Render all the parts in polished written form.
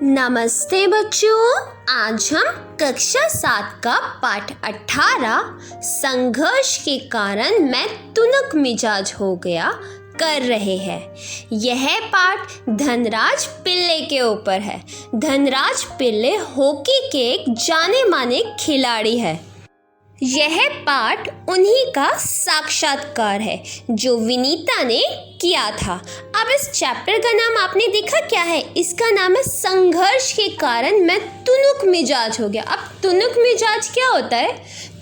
नमस्ते बच्चों, आज हम कक्षा 7 का पाठ 18 संघर्ष के कारण मैं तुनक मिजाज हो गया कर रहे हैं। यह पाठ धनराज पिल्ले के ऊपर है। धनराज पिल्ले हॉकी के एक जाने माने खिलाड़ी है। यह पाठ उन्हीं का साक्षात्कार है जो विनीता ने किया था। अब इस चैप्टर का नाम आपने देखा क्या है? इसका नाम है संघर्ष के कारण मैं तुनक मिजाज हो गया। अब तुनक मिजाज क्या होता है?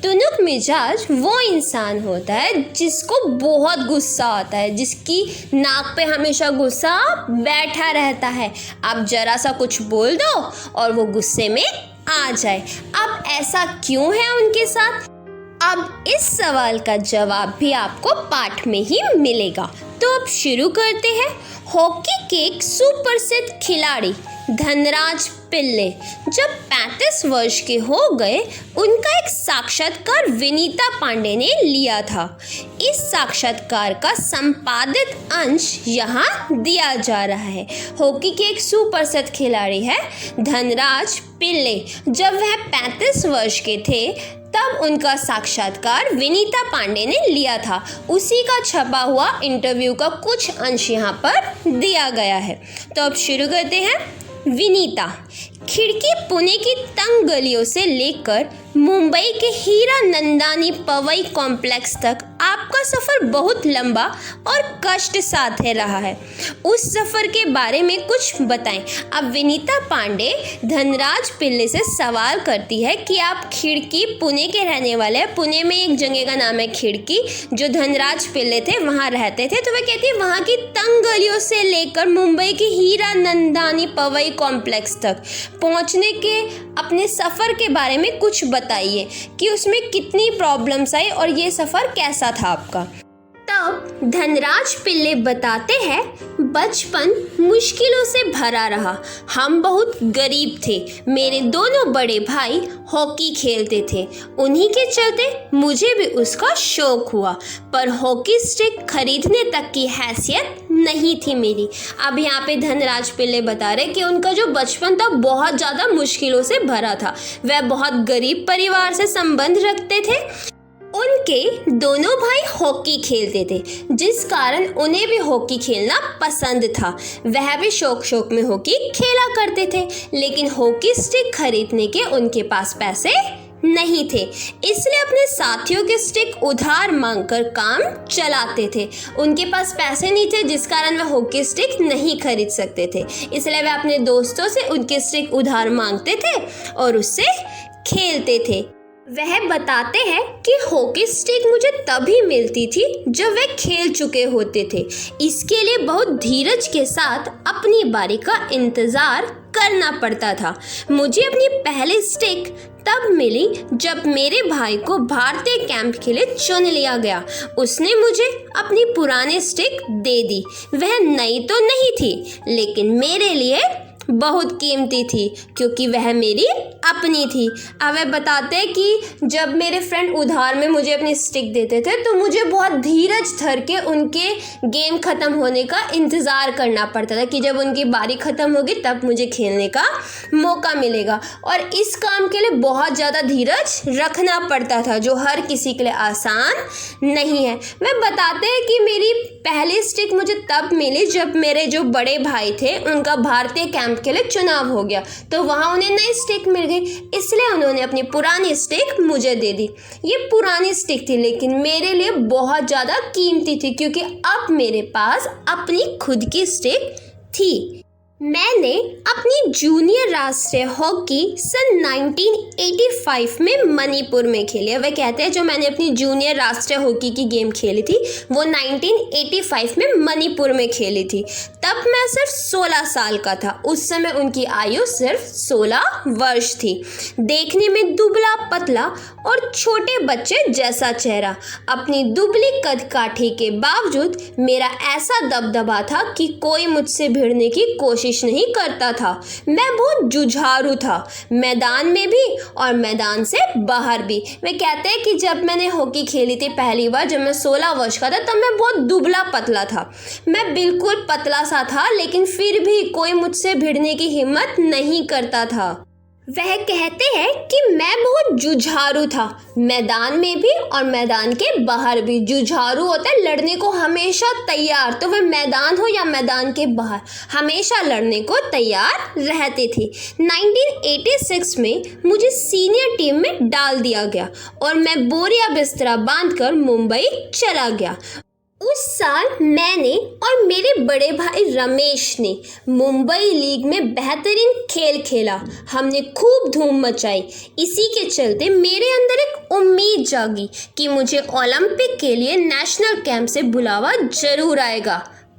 तुनक मिजाज वो इंसान होता है जिसको बहुत गुस्सा आता है, जिसकी नाक पे हमेशा गुस्सा बैठा रहता है। आप जरा सा कुछ बोल दो और वो गुस्से में आ जाए। अब ऐसा क्यों है उनके साथ? अब इस सवाल का जवाब भी आपको पाठ में ही मिलेगा। तो अब शुरू करते हैं। हॉकी के एक सुप्रसिद्ध खिलाड़ी धनराज पिल्ले जब 35 वर्ष के हो गए, उनका एक साक्षात्कार विनीता पांडे ने लिया था। इस साक्षात्कार का संपादित अंश यहाँ दिया जा रहा है। हॉकी के एक सुप्रसिद्ध खिलाड़ी है धनराज पिल्ले। जब वह 35 वर्ष के थे तब उनका साक्षात्कार विनीता पांडे ने लिया था। उसी का छपा हुआ इंटरव्यू का कुछ अंश यहाँ पर दिया गया है। तो अब शुरू करते हैं। विनीता, खिड़की पुणे की तंग गलियों से लेकर मुंबई के हीरा नंदानी पवई कॉम्प्लेक्स तक आपका सफ़र बहुत लंबा और कष्ट साध्य रहा है। उस सफ़र के बारे में कुछ बताएं। अब विनीता पांडे धनराज पिल्ले से सवाल करती है कि आप खिड़की पुणे के रहने वाले हैं। पुणे में एक जगह का नाम है खिड़की, जो धनराज पिल्ले थे वहाँ रहते थे। तो वह कहती है वहाँ की तंग गलियों से लेकर मुंबई के हीरा नंदानी पवई कॉम्प्लेक्स तक पहुँचने के अपने सफ़र के बारे में कुछ बताइए कि उसमें कितनी प्रॉब्लम्स आई और ये सफ़र कैसा था आपका। तब धनराज पिल्ले बताते हैं, बचपन मुश्किलों से भरा रहा। हम बहुत गरीब थे। मेरे दोनों बड़े भाई हॉकी खेलते थे, उन्हीं के चलते मुझे भी उसका शौक हुआ, पर हॉकी स्टिक खरीदने तक की हैसियत नहीं थी मेरी। अब यहाँ पे धनराज पिल्ले बता रहे कि उनका जो बचपन था बहुत ज़्यादा मुश्किलों से भरा था। वह बहुत गरीब परिवार से संबंध रखते थे। उनके दोनों भाई हॉकी खेलते थे, जिस कारण उन्हें भी हॉकी खेलना पसंद था। वह भी शौक में हॉकी खेला करते थे, लेकिन हॉकी स्टिक खरीदने के उनके पास पैसे नहीं थे, इसलिए अपने साथियों के स्टिक उधार मांगकर काम चलाते थे। उनके पास पैसे नहीं थे, जिस कारण वह हॉकी स्टिक नहीं खरीद सकते थे, इसलिए वह अपने दोस्तों से उनके स्टिक उधार मांगते थे और उससे खेलते थे। वह बताते हैं कि हॉकी स्टिक मुझे तभी मिलती थी जब वे खेल चुके होते थे। इसके लिए बहुत धीरज के साथ अपनी बारी का इंतज़ार करना पड़ता था। मुझे अपनी पहली स्टिक तब मिली जब मेरे भाई को भारतीय कैंप के लिए चुन लिया गया। उसने मुझे अपनी पुरानी स्टिक दे दी। वह नई तो नहीं थी, लेकिन मेरे लिए बहुत कीमती थी क्योंकि वह मेरी अपनी थी। अब वह बताते हैं कि जब मेरे फ्रेंड उधार में मुझे अपनी स्टिक देते थे तो मुझे बहुत धीरज धर के उनके गेम ख़त्म होने का इंतज़ार करना पड़ता था कि जब उनकी बारी ख़त्म होगी तब मुझे खेलने का मौका मिलेगा। और इस काम के लिए बहुत ज़्यादा धीरज रखना पड़ता था, जो हर किसी के लिए आसान नहीं है। वह बताते हैं कि मेरी पहली स्टिक मुझे तब मिली जब मेरे जो बड़े भाई थे उनका भारतीय कैंप के लिए चुनाव हो गया, तो वहाँ उन्हें नई स्टिक मिल गई, इसलिए उन्होंने अपनी पुरानी स्टिक मुझे दे दी। ये पुरानी स्टिक थी, लेकिन मेरे लिए बहुत ज़्यादा कीमती थी क्योंकि अब मेरे पास अपनी खुद की स्टिक थी। मैंने अपनी जूनियर राष्ट्रीय हॉकी सन 1985 में मणिपुर में खेली है। वह कहते हैं जो मैंने अपनी जूनियर राष्ट्रीय हॉकी की गेम खेली थी वो 1985 में मणिपुर में खेली थी। तब मैं सिर्फ 16 साल का था। उस समय उनकी आयु सिर्फ 16 वर्ष थी। देखने में दुबला पतला और छोटे बच्चे जैसा चेहरा। अपनी दुबली कद काठी के बावजूद मेरा ऐसा दबदबा था कि कोई मुझसे भिड़ने की कोशिश कोशिश नहीं करता था। मैं बहुत जुझारू था, मैदान में भी और मैदान से बाहर भी। वे कहते हैं कि जब मैंने हॉकी खेली थी पहली बार, जब मैं 16 वर्ष का था, तब मैं बहुत दुबला पतला था। मैं बिल्कुल पतला सा था, लेकिन फिर भी कोई मुझसे भिड़ने की हिम्मत नहीं करता था। वह कहते हैं कि मैं बहुत जुझारू था, मैदान में भी और मैदान के बाहर भी। जुझारू होता है लड़ने को हमेशा तैयार, तो वह मैदान हो या मैदान के बाहर हमेशा लड़ने को तैयार रहते थे। 1986 में मुझे सीनियर टीम में डाल दिया गया और मैं बोरिया बिस्तरा बांधकर मुंबई चला गया। उस साल मैंने और मेरे बड़े भाई रमेश ने मुंबई लीग में बेहतरीन खेल खेला। हमने खूब धूम मचाई। इसी के चलते मेरे अंदर एक उम्मीद जागी कि मुझे ओलंपिक के लिए नेशनल कैंप से बुलावा जरूर आएगा,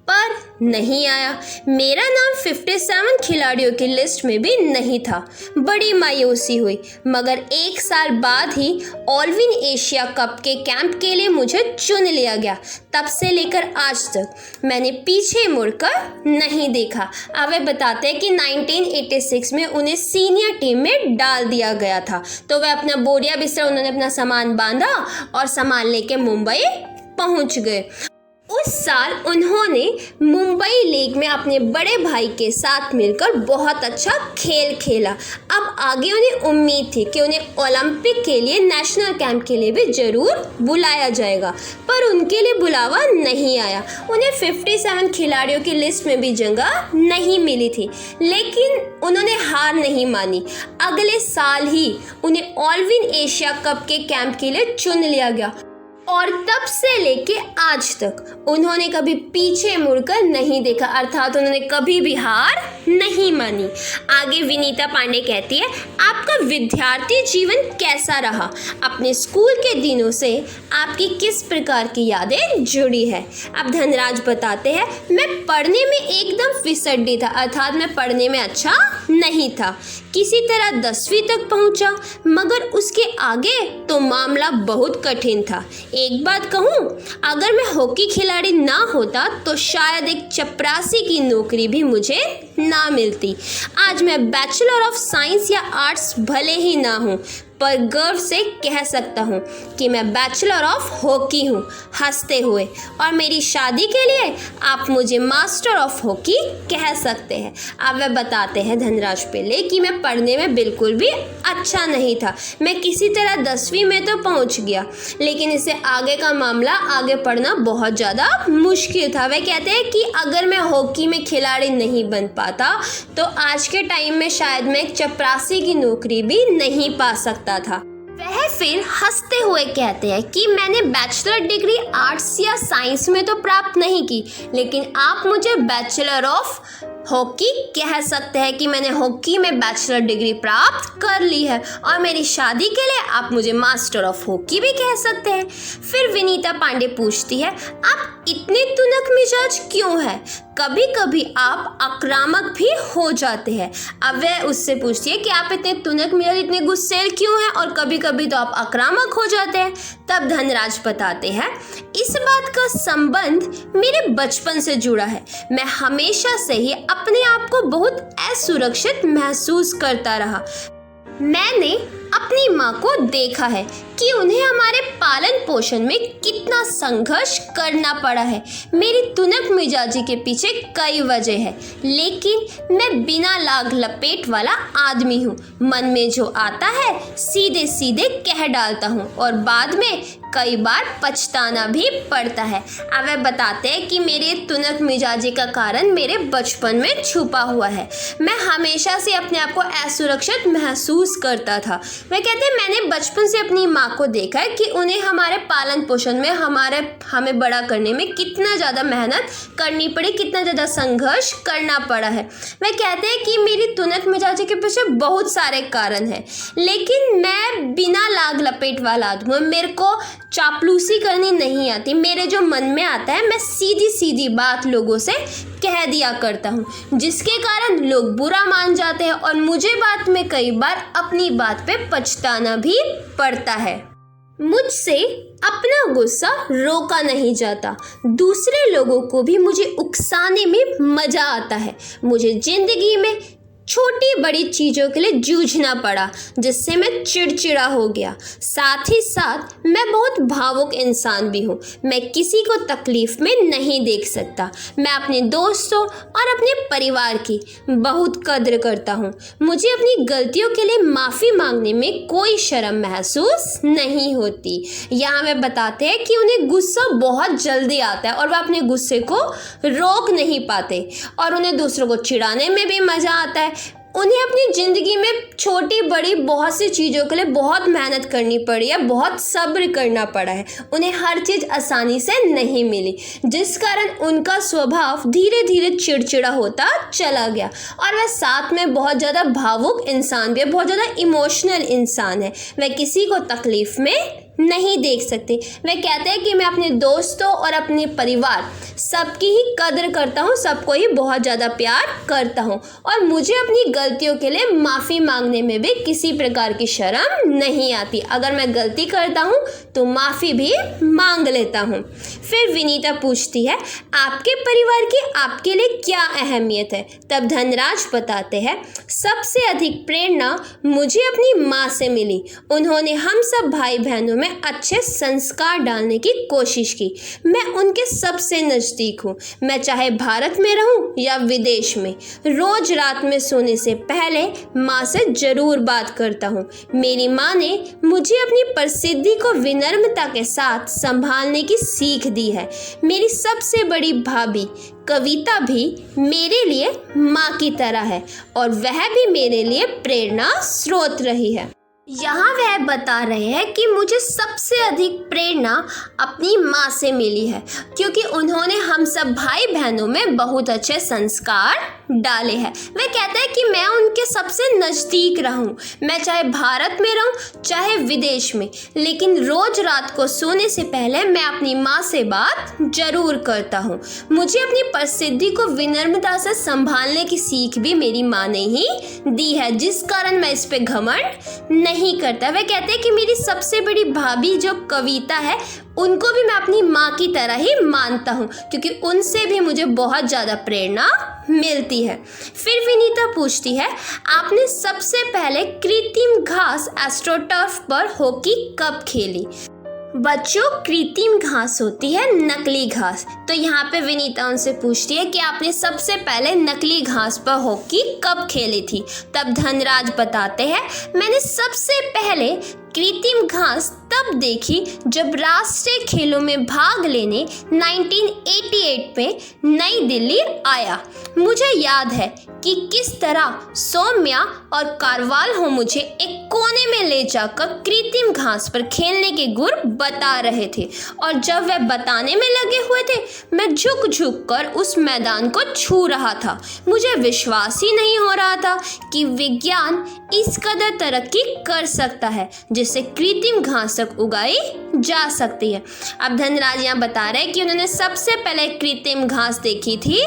पर नहीं आया। मेरा नाम 57 खिलाड़ियों की लिस्ट में भी नहीं था। बड़ी मायूसी हुई, मगर एक साल बाद ही ऑलविन एशिया कप के कैंप के लिए मुझे चुन लिया गया। तब से लेकर आज तक मैंने पीछे मुड़कर नहीं देखा। अब वे बताते हैं कि 1986 में उन्हें सीनियर टीम में डाल दिया गया था, तो वह अपना बोरिया बिस्तर, उन्होंने अपना सामान बांधा और सामान लेके मुंबई पहुंच गए। उस साल उन्होंने मुंबई लीग में अपने बड़े भाई के साथ मिलकर बहुत अच्छा खेल खेला। अब आगे उन्हें उम्मीद थी कि उन्हें ओलंपिक के लिए, नेशनल कैंप के लिए भी ज़रूर बुलाया जाएगा, पर उनके लिए बुलावा नहीं आया। उन्हें 57 खिलाड़ियों की लिस्ट में भी जगह नहीं मिली थी, लेकिन उन्होंने हार नहीं मानी। अगले साल ही उन्हें ऑलविन एशिया कप के कैंप के लिए चुन लिया गया और तब से लेके आज तक उन्होंने कभी पीछे मुड़कर नहीं देखा, अर्थात उन्होंने कभी भी हार नहीं मानी। आगे विनीता पांडे कहती है, आपका विद्यार्थी जीवन कैसा रहा? अपने स्कूल के दिनों से आपकी किस प्रकार की यादें जुड़ी है? अब धनराज बताते हैं, मैं पढ़ने में एकदम फिसड्डी था, अर्थात मैं पढ़ने में अच्छा नहीं था। किसी तरह 10वीं तक पहुंचा, मगर उसके आगे तो मामला बहुत कठिन था। एक बात कहूँ, अगर मैं हॉकी खिलाड़ी ना होता तो शायद एक चपरासी की नौकरी भी मुझे ना मिलती। आज मैं बैचलर ऑफ साइंस या आर्ट्स भले ही ना हूँ, पर गर्व से कह सकता हूँ कि मैं बैचलर ऑफ हॉकी हूँ, हंसते हुए। और मेरी शादी के लिए आप मुझे मास्टर ऑफ हॉकी कह सकते हैं। अब वह बताते हैं धनराज पिल्ले कि मैं पढ़ने में बिल्कुल भी अच्छा नहीं था। मैं किसी तरह 10वीं में तो पहुँच गया, लेकिन इससे आगे का मामला, आगे पढ़ना बहुत ज़्यादा मुश्किल था। वह कहते हैं कि अगर मैं हॉकी में खिलाड़ी नहीं बन पाता तो आज के टाइम में शायद मैं एक चपरासी की नौकरी भी नहीं पा सकता था। वह फिर हंसते हुए कहते हैं कि मैंने बैचलर डिग्री आर्ट्स या साइंस में तो प्राप्त नहीं की, लेकिन आप मुझे बैचलर ऑफ हॉकी कह सकते हैं कि मैंने हॉकी में बैचलर डिग्री प्राप्त कर ली है। और मेरी शादी के लिए आप मुझे मास्टर ऑफ हॉकी भी कह सकते हैं। फिर विनीता पांडे पूछती है, आप इतने तुनक मिजाज क्यों है? कभी कभी आप आक्रामक भी हो जाते हैं। अब वह उससे पूछती है कि आप इतने तुनक मिजाज, इतने गुस्सैल क्यों हैं, और कभी कभी तो आप आक्रामक हो जाते हैं। तब धनराज बताते हैं, इस बात का संबंध मेरे बचपन से जुड़ा है। मैं हमेशा से ही अपने आप को बहुत असुरक्षित महसूस करता रहा। मैंने अपनी माँ को देखा है कि उन्हें हमारे पालन पोषण में कितना संघर्ष करना पड़ा है। मेरी तुनक मिजाजी के पीछे कई वजह है, लेकिन मैं बिना लाग लपेट वाला आदमी हूँ। मन में जो आता है सीधे सीधे कह डालता हूँ और बाद में कई बार पछताना भी पड़ता है। अब वे बताते हैं कि मेरे तुनक मिजाजी का कारण मेरे बचपन में छुपा हुआ है। मैं हमेशा से अपने आप को असुरक्षित महसूस करता था। वे कहते हैं, मैंने बचपन से अपनी माँ को देखा है कि उन्हें हमारे पालन पोषण में, हमें बड़ा करने में कितना ज़्यादा मेहनत करनी पड़ी, कितना ज़्यादा संघर्ष करना पड़ा है। वे कहते हैं कि मेरी तुनक मिजाजी के पीछे बहुत सारे कारण हैं, लेकिन मैं बिना लाग लपेट वाला आदमी हूँ। मेरे को चापलूसी करनी नहीं आती। मेरे जो मन में आता है मैं सीधी सीधी बात लोगों से कह दिया करता हूँ, जिसके कारण लोग बुरा मान जाते हैं और मुझे बाद में कई बार अपनी बात पे पछताना भी पड़ता है। मुझसे अपना गुस्सा रोका नहीं जाता। दूसरे लोगों को भी मुझे उकसाने में मज़ा आता है। मुझे ज़िंदगी में छोटी बड़ी चीज़ों के लिए जूझना पड़ा, जिससे मैं चिड़चिड़ा हो गया। साथ ही साथ मैं बहुत भावुक इंसान भी हूँ। मैं किसी को तकलीफ़ में नहीं देख सकता। मैं अपने दोस्तों और अपने परिवार की बहुत कद्र करता हूँ। मुझे अपनी गलतियों के लिए माफ़ी मांगने में कोई शर्म महसूस नहीं होती। यहाँ में बताते हैं कि उन्हें गुस्सा बहुत जल्दी आता है और वह अपने गुस्से को रोक नहीं पाते और उन्हें दूसरों को चिढ़ाने में भी मज़ा आता है। उन्हें अपनी ज़िंदगी में छोटी बड़ी बहुत सी चीज़ों के लिए बहुत मेहनत करनी पड़ी है, बहुत सब्र करना पड़ा है। उन्हें हर चीज़ आसानी से नहीं मिली, जिस कारण उनका स्वभाव धीरे धीरे चिड़चिड़ा होता चला गया और वह साथ में बहुत ज़्यादा भावुक इंसान भी है, बहुत ज़्यादा इमोशनल इंसान है। वह किसी को तकलीफ़ में नहीं देख सकते। वह कहते हैं कि मैं अपने दोस्तों और अपने परिवार सबकी ही कद्र करता हूँ, सबको ही बहुत ज़्यादा प्यार करता हूँ और मुझे अपनी गलतियों के लिए माफ़ी मांगने में भी किसी प्रकार की शर्म नहीं आती। अगर मैं गलती करता हूँ तो माफ़ी भी मांग लेता हूँ। फिर विनीता पूछती है, आपके परिवार की आपके लिए क्या अहमियत है? तब धनराज बताते हैं, सबसे अधिक प्रेरणा मुझे अपनी माँ से मिली। उन्होंने हम सब भाई बहनों में अच्छे संस्कार डालने की कोशिश की। मैं उनके सबसे नज़दीक हूँ। मैं चाहे भारत में रहूँ या विदेश में, रोज रात में सोने से पहले माँ से ज़रूर बात करता हूँ। मेरी माँ ने मुझे अपनी प्रसिद्धि को विनम्रता के साथ संभालने की सीख दी है। मेरी सबसे बड़ी भाभी कविता भी मेरे लिए माँ की तरह है और वह भी मेरे लिए प्रेरणा स्रोत रही है। यहाँ वह बता रहे हैं कि मुझे सबसे अधिक प्रेरणा अपनी माँ से मिली है, क्योंकि उन्होंने हम सब भाई बहनों में बहुत अच्छे संस्कार डाले हैं। वे कहते हैं कि मैं उनके सबसे नज़दीक रहूं। मैं चाहे भारत में रहूं चाहे विदेश में, लेकिन रोज रात को सोने से पहले मैं अपनी माँ से बात जरूर करता हूँ। मुझे अपनी प्रसिद्धि को विनम्रता से संभालने की सीख भी मेरी माँ ने ही दी है, जिस कारण मैं इस पे घमंड नहीं करता। वे कहते हैं कि मेरी सबसे बड़ी भाभी जो कविता है, उनको भी मैं अपनी माँ की तरह ही मानता हूँ, क्योंकि उनसे भी मुझे बहुत ज़्यादा प्रेरणा मिलती है। फिर विनीता पूछती है, आपने सबसे पहले कृत्रिम घास एस्ट्रोटर्फ पर हॉकी कब खेली? बच्चों, कृत्रिम घास होती है नकली घास। तो यहाँ पे विनीता उनसे पूछती है कि आपने सबसे पहले नकली घास पर हॉकी कब खेली थी? तब धनराज बताते हैं, मैंने सबसे पहले कृत्रिम घास तब देखी जब राष्ट्रीय खेलों में भाग लेने 1988 में नई दिल्ली आया। मुझे याद है कि किस तरह सौम्या और कारवाल हो मुझे एक कोने में ले जाकर कृत्रिम घास पर खेलने के गुर बता रहे थे, और जब वह बताने में लगे हुए थे, मैं झुक झुक कर उस मैदान को छू रहा था। मुझे विश्वास ही नहीं हो रहा था कि विज्ञान इस कदर तरक्की कर सकता है जिससे कृत्रिम घास तक उगाई जा सकती है। अब धनराज यहाँ बता रहे हैं कि उन्होंने सबसे पहले कृत्रिम घास देखी थी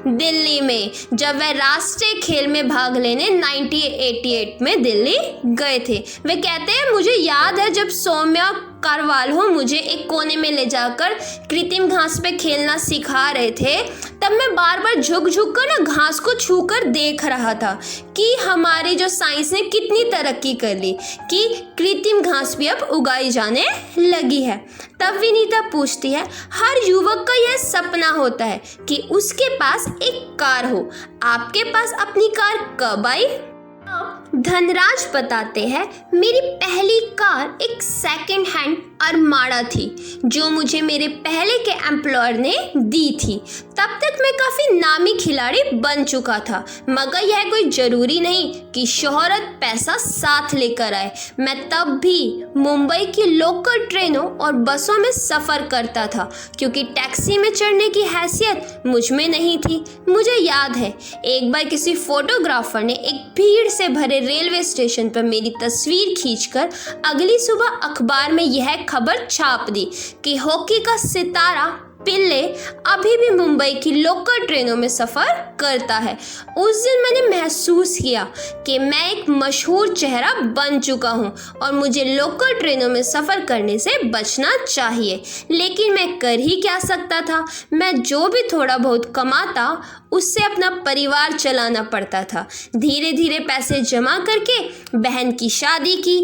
दिल्ली में, जब वह राष्ट्रीय खेल में भाग लेने 1988 में दिल्ली गए थे। वे कहते हैं, मुझे याद है जब सौम्या कारवाल हो मुझे एक कोने में ले जाकर कृत्रिम घास पे खेलना सिखा रहे थे, तब मैं बार बार झुक झुक कर ना घास को छूकर देख रहा था कि हमारी जो साइंस ने कितनी तरक्की कर ली, कि कृत्रिम घास भी अब उगाई जाने लगी है। तब विनीता पूछती है, हर युवक का यह सपना होता है कि उसके पास एक कार हो। आपके पास अपनी कार कब आई? धनराज बताते हैं, मेरी पहली कार एक सेकंड हैंड अरमाड़ा थी जो मुझे मेरे पहले के एम्प्लॉयर ने दी थी। तब तक मैं काफ़ी नामी खिलाड़ी बन चुका था, मगर यह कोई ज़रूरी नहीं कि शोहरत पैसा साथ लेकर आए। मैं तब भी मुंबई की लोकल ट्रेनों और बसों में सफ़र करता था, क्योंकि टैक्सी में चढ़ने की हैसियत मुझ में नहीं थी। मुझे याद है एक बार किसी फोटोग्राफर ने एक भीड़ से भरे रेलवे स्टेशन पर मेरी तस्वीर खींचकर अगली सुबह अखबार में यह खबर छाप दी कि हॉकी का सितारा पिल्ले अभी भी मुंबई की लोकल ट्रेनों में सफ़र करता है। उस दिन मैंने महसूस किया कि मैं एक मशहूर चेहरा बन चुका हूँ और मुझे लोकल ट्रेनों में सफ़र करने से बचना चाहिए। लेकिन मैं कर ही क्या सकता था। मैं जो भी थोड़ा बहुत कमाता उससे अपना परिवार चलाना पड़ता था। धीरे धीरे पैसे जमा करके बहन की शादी की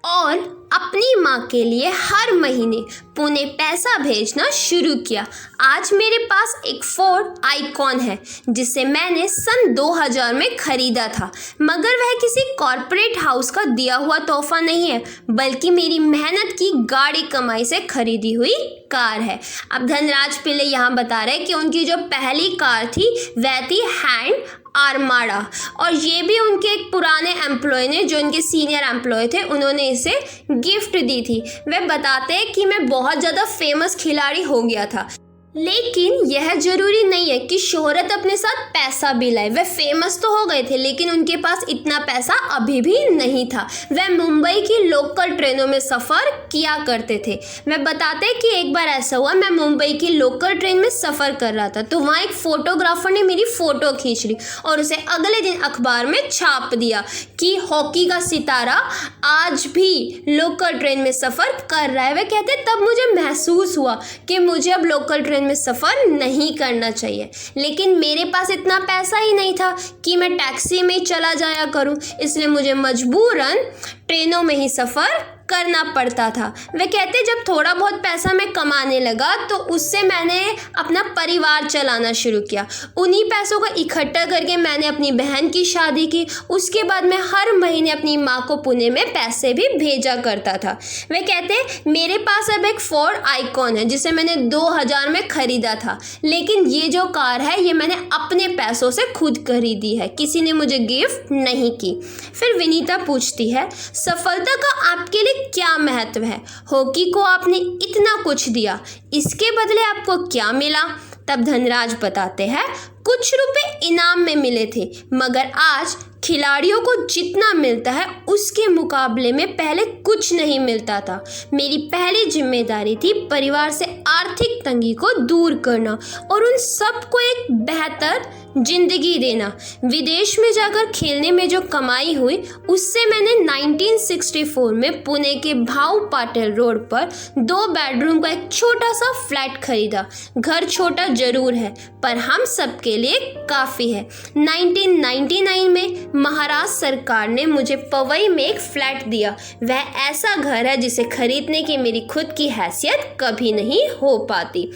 और अपनी माँ के लिए हर महीने पुणे पैसा भेजना शुरू किया। आज मेरे पास एक फोर्ड आइकॉन है जिसे मैंने सन 2000 में खरीदा था, मगर वह किसी कॉरपोरेट हाउस का दिया हुआ तोहफा नहीं है, बल्कि मेरी मेहनत की गाड़ी कमाई से खरीदी हुई कार है। अब धनराज पिल्ले यहाँ बता रहे हैं कि उनकी जो पहली कार थी वह थी हैंड आर्माडा, और ये भी उनके एक पुराने एम्प्लॉय ने, जो उनके सीनियर एम्प्लॉय थे, उन्होंने इसे गिफ्ट दी थी। वे बताते हैं कि मैं बहुत ज़्यादा फेमस खिलाड़ी हो गया था, लेकिन यह जरूरी नहीं है कि शोहरत अपने साथ पैसा भी लाए। वह फेमस तो हो गए थे, लेकिन उनके पास इतना पैसा अभी भी नहीं था। वह मुंबई की लोकल ट्रेनों में सफ़र किया करते थे। वह बताते हैं कि एक बार ऐसा हुआ, मैं मुंबई की लोकल ट्रेन में सफ़र कर रहा था, तो वहाँ एक फ़ोटोग्राफर ने मेरी फ़ोटो खींच ली और उसे अगले दिन अखबार में छाप दिया कि हॉकी का सितारा आज भी लोकल ट्रेन में सफ़र कर रहा है। वह कहते तब मुझे महसूस हुआ कि मुझे अब लोकल ट्रेन में सफ़र नहीं करना चाहिए, लेकिन मेरे पास इतना पैसा ही नहीं था कि मैं टैक्सी में चला जाया करूं, इसलिए मुझे मजबूरन ट्रेनों में ही सफ़र करना पड़ता था। वे कहते जब थोड़ा बहुत पैसा मैं कमाने लगा तो उससे मैंने अपना परिवार चलाना शुरू किया। उन्हीं पैसों को इकट्ठा करके मैंने अपनी बहन की शादी की। उसके बाद मैं हर महीने अपनी माँ को पुणे में पैसे भी भेजा करता था। वे कहते मेरे पास अब एक फोर्ड आइकॉन है जिसे मैंने 2000 में ख़रीदा था, लेकिन ये जो कार है ये मैंने अपने पैसों से खुद खरीदी है, किसी ने मुझे गिफ्ट नहीं की। फिर विनीता पूछती है सफलता का आपके लिए क्या महत्व है? हॉकी को आपने इतना कुछ दिया, इसके बदले आपको क्या मिला? तब धनराज बताते हैं कुछ रुपए इनाम में मिले थे, मगर आज खिलाड़ियों को जितना मिलता है उसके मुकाबले में पहले कुछ नहीं मिलता था। मेरी पहली जिम्मेदारी थी परिवार से आर्थिक तंगी को दूर करना और उन सबको एक बेहतर जिंदगी देना। विदेश में जाकर खेलने में जो कमाई हुई उससे मैंने 1964 में पुणे के भाऊ पाटिल रोड पर 2 बेडरूम का एक छोटा सा फ्लैट खरीदा। घर छोटा जरूर है पर हम सबके लिए काफ़ी है। 1999 में महाराष्ट्र सरकार ने मुझे पवई में एक फ्लैट दिया। वह ऐसा घर है जिसे खरीदने की मेरी खुद की हैसियत कभी नहीं हो पाती।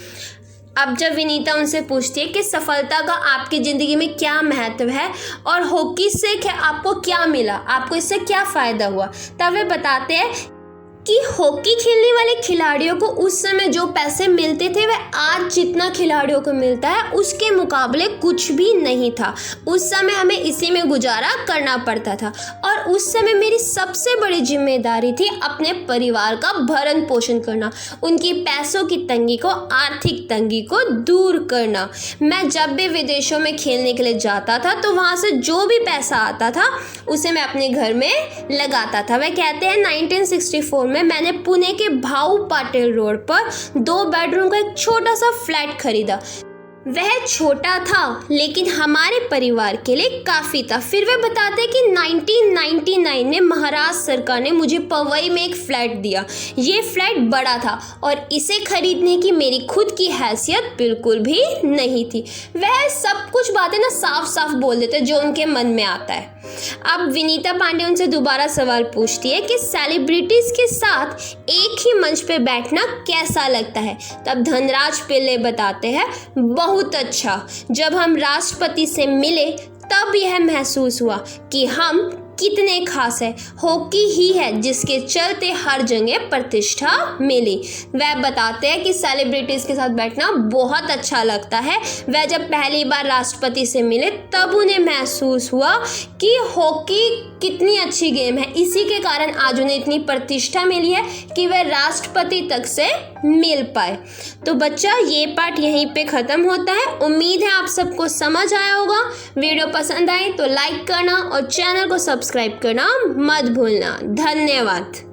अब जब विनीता उनसे पूछती है कि सफलता का आपकी ज़िंदगी में क्या महत्व है और हॉकी से आपको क्या मिला, आपको इससे क्या फ़ायदा हुआ, तब वे बताते हैं कि हॉकी खेलने वाले खिलाड़ियों को उस समय जो पैसे मिलते थे वह आज जितना खिलाड़ियों को मिलता है उसके मुकाबले कुछ भी नहीं था। उस समय हमें इसी में गुजारा करना पड़ता था और उस समय मेरी सबसे बड़ी जिम्मेदारी थी अपने परिवार का भरण पोषण करना, उनकी पैसों की तंगी को, आर्थिक तंगी को दूर करना। मैं जब भी विदेशों में खेलने के लिए जाता था तो वहाँ से जो भी पैसा आता था उसे मैं अपने घर में लगाता था। वह कहते हैं 1964 में मैंने पुणे के भाऊ पाटिल रोड पर 2 बेडरूम का एक छोटा सा फ्लैट खरीदा। वह छोटा था लेकिन हमारे परिवार के लिए काफ़ी था। फिर वे बताते हैं कि 1999 में महाराष्ट्र सरकार ने मुझे पवई में एक फ़्लैट दिया। ये फ्लैट बड़ा था और इसे खरीदने की मेरी खुद की हैसियत बिल्कुल भी नहीं थी। वह सब कुछ बातें ना साफ साफ बोल देते जो उनके मन में आता है। अब विनीता पांडे उनसे दोबारा सवाल पूछती है कि सेलिब्रिटीज़ के साथ एक ही मंच पे बैठना कैसा लगता है? तब धनराज पिल्ले बताते हैं बहुत अच्छा। जब हम राष्ट्रपति से मिले तब यह महसूस हुआ कि हम कितने खास है। हॉकी ही है जिसके चलते हर जगह प्रतिष्ठा मिली। वह बताते हैं कि सेलिब्रिटीज़ के साथ बैठना बहुत अच्छा लगता है। वह जब पहली बार राष्ट्रपति से मिले तब उन्हें महसूस हुआ कि हॉकी कितनी अच्छी गेम है। इसी के कारण आज उन्हें इतनी प्रतिष्ठा मिली है कि वह राष्ट्रपति तक से मिल पाए। तो बच्चा ये पार्ट यहीं पे ख़त्म होता है। उम्मीद है आप सबको समझ आया होगा। वीडियो पसंद आए तो लाइक करना और चैनल को सब्सक्राइब करना मत भूलना। धन्यवाद।